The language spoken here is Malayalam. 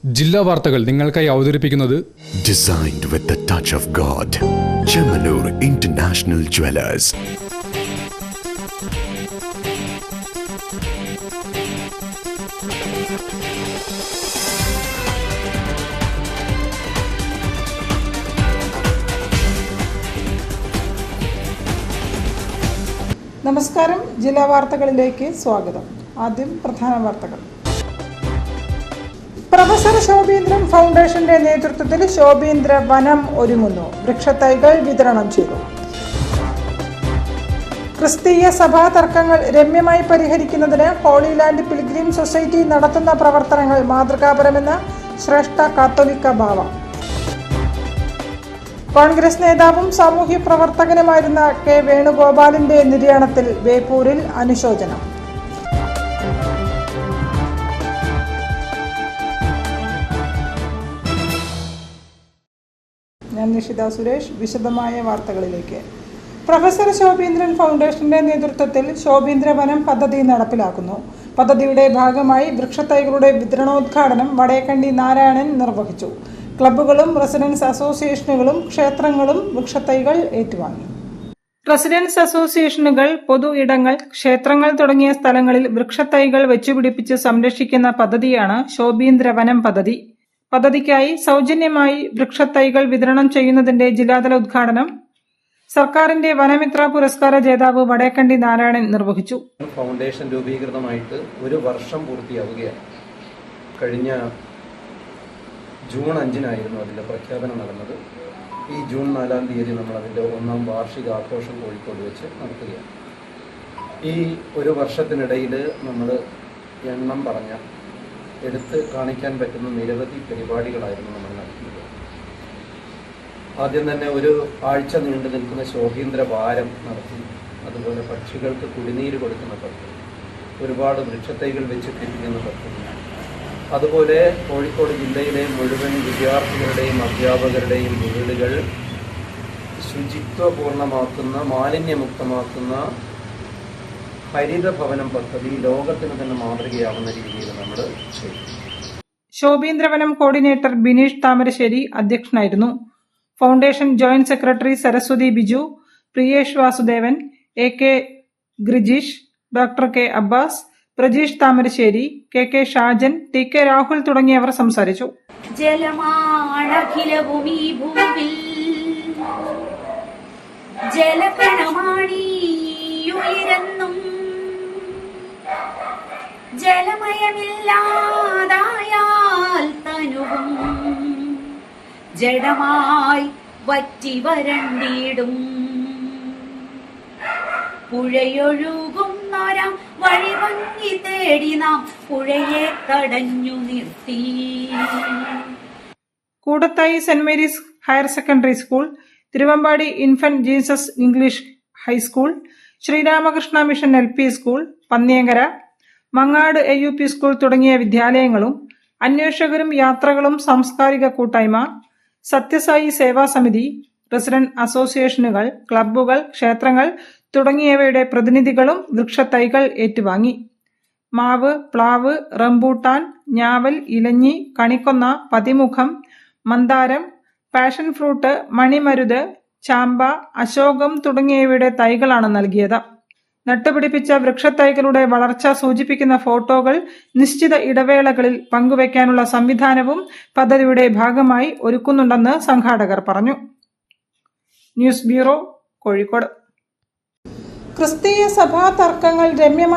ജില്ലാ വാർത്തകൾ നിങ്ങൾക്കായി അവതരിപ്പിക്കുന്നത് Designed with the touch of God. Chemanur International Jewelers. നമസ്കാരം. ജില്ലാ വാർത്തകളിലേക്ക് സ്വാഗതം. ആദ്യം പ്രധാന വാർത്തകൾ. പ്രൊഫസർ ശോഭീന്ദ്രൻ ഫൗണ്ടേഷന്റെ നേതൃത്വത്തിൽ ശോഭീന്ദ്ര വനം ഒരുങ്ങുന്നു. വൃക്ഷത്തൈകൾ വിതരണം ചെയ്തു. ക്രിസ്തീയ സഭാ തർക്കങ്ങൾ രമ്യമായി പരിഹരിക്കുന്നതിന് ഹോളി ലാൻഡ് പിൽഗ്രിം സൊസൈറ്റി നടത്തുന്ന പ്രവർത്തനങ്ങൾ മാതൃകാപരമെന്ന ശ്രേഷ്ഠ കാത്തോലിക്ക ബാവ. കോൺഗ്രസ് നേതാവും സാമൂഹ്യ പ്രവർത്തകനുമായിരുന്ന കെ വേണുഗോപാലിന്റെ നിര്യാണത്തിൽ ബേപ്പൂരിൽ അനുശോചനം. ഞാൻ നിഷിത സുരേഷ്. വിശദമായ വാർത്തകളിലേക്ക്. പ്രൊഫസർ ശോഭീന്ദ്രൻ ഫൗണ്ടേഷന്റെ നേതൃത്വത്തിൽ ശോഭീന്ദ്ര വനം പദ്ധതി നടപ്പിലാക്കുന്നു. പദ്ധതിയുടെ ഭാഗമായി വൃക്ഷത്തൈകളുടെ വിതരണോദ്ഘാടനം വടേക്കണ്ടി നാരായണൻ നിർവഹിച്ചു. ക്ലബ്ബുകളും റെസിഡൻസ് അസോസിയേഷനുകളും ക്ഷേത്രങ്ങളും വൃക്ഷത്തൈകൾ ഏറ്റുവാങ്ങി. റെസിഡൻസ് അസോസിയേഷനുകൾ, പൊതു ഇടങ്ങൾ, ക്ഷേത്രങ്ങൾ തുടങ്ങിയ സ്ഥലങ്ങളിൽ വൃക്ഷത്തൈകൾ വെച്ചുപിടിപ്പിച്ച് സംരക്ഷിക്കുന്ന പദ്ധതിയാണ് ശോഭീന്ദ്ര വനം പദ്ധതി. പദ്ധതിക്കായി സൗജന്യമായി വൃക്ഷത്തൈകൾ വിതരണം ചെയ്യുന്നതിന്റെ ജില്ലാതല ഉദ്ഘാടനം സർക്കാരിന്റെ വനമിത്ര പുരസ്കാര ജേതാവ് വടേക്കണ്ടി നാരായണൻ നിർവഹിച്ചു. ഫൗണ്ടേഷൻ രൂപീകൃതമായിട്ട് ഒരു വർഷം പൂർത്തിയാവുകയാണ്. കഴിഞ്ഞ ജൂൺ 5-നായിരുന്നു അതിന്റെ പ്രഖ്യാപനം നടന്നത്. ഈ ജൂൺ 4-ാം തീയതി നമ്മൾ അതിന്റെ 1ാം വാർഷിക ആഘോഷം കോഴിക്കോട് വെച്ച് നടത്തുകയാണ്. ഈ ഒരു വർഷത്തിനിടയിൽ നമ്മൾ എണ്ണം പറഞ്ഞ എടുത്ത് കാണിക്കാൻ പറ്റുന്ന നിരവധി പരിപാടികളായിരുന്നു നമ്മൾ നടത്തിയത്. ആദ്യം തന്നെ ഒരു ആഴ്ച നീണ്ടു നിൽക്കുന്ന ശോഭീന്ദ്ര വാരം നടത്തി. അതുപോലെ പക്ഷികൾക്ക് കുടിനീര് കൊടുക്കുന്ന പദ്ധതി, ഒരുപാട് വൃക്ഷത്തൈകൾ വെച്ച് പിടിപ്പിക്കുന്ന പദ്ധതി, അതുപോലെ കോഴിക്കോട് ജില്ലയിലെ മുഴുവൻ വിദ്യാർത്ഥികളുടെയും അധ്യാപകരുടെയും വീടുകൾ ശുചിത്വപൂർണമാക്കുന്ന, മാലിന്യമുക്തമാക്കുന്ന ഹരിത ഭവനം പദ്ധതി ലോകത്തിന് തന്നെ മാതൃകയാവുന്ന രീതിയിൽ നമ്മൾ ചെയ്തു. ശോഭീന്ദ്രവനം കോർഡിനേറ്റർ ബിനീഷ് താമരശ്ശേരി അധ്യക്ഷനായിരുന്നു. Foundation joint secretary Saraswathi Biju, Priyesh Vasudevan, A K Grijeesh, doctor K Abbas, Prajeesh Thamarassery, K K Shajan, T K Rahul തുടങ്ങിയവർ സംസാരിച്ചു. ജലമാണഖിലഭൂമി ഭൂവിൽ ജലകണമാണിയുയരുന്നും ജലമയമില്ലാതായാൽ തനുവും ജഡമായി വറ്റി വരണ്ടിടും. പുഴയൊഴുകുന്നൊരാ വഴിഭംഗി തേടി നാം പുഴയെ തടഞ്ഞു നിർത്തി. Koodathai saint Mary's higher secondary school, Thiruvambady infant Jesus English high school, Sreeramakrishna mission LP school, Panniyankara, Mangad AUP school തുടങ്ങിയ വിദ്യാലയങ്ങളും അന്വേഷകരും യാത്രകളും സാംസ്കാരിക കൂട്ടായ്മ, സത്യസായി സേവാ സമിതി, റെസിഡന്റ് അസോസിയേഷനുകൾ, ക്ലബ്ബുകൾ, ക്ഷേത്രങ്ങൾ തുടങ്ങിയവയുടെ പ്രതിനിധികളും വൃക്ഷത്തൈകൾ ഏറ്റുവാങ്ങി. മാവ്, പ്ലാവ്, റംബൂട്ടാൻ, ഞാവൽ, ഇലഞ്ഞി, കണിക്കൊന്ന, പതിമുഖം, മന്ദാരം, പാഷൻ ഫ്രൂട്ട്, മണിമരുത്, ചാമ്പ, അശോകം തുടങ്ങിയവയുടെ തൈകളാണ് നൽകിയത്. നട്ടുപിടിപ്പിച്ച വൃക്ഷത്തൈകളുടെ വളർച്ച സൂചിപ്പിക്കുന്ന ഫോട്ടോകൾ നിശ്ചിത ഇടവേളകളിൽ പങ്കുവയ്ക്കാനുള്ള സംവിധാനവും പദ്ധതിയുടെ ഭാഗമായി ഒരുക്കുന്നുണ്ടെന്ന് സംഘാടകർ പറഞ്ഞു. News bureau, Kozhikode. ക്രിസ്തീയ സഭാ തർക്കങ്ങൾ രമ്യമായി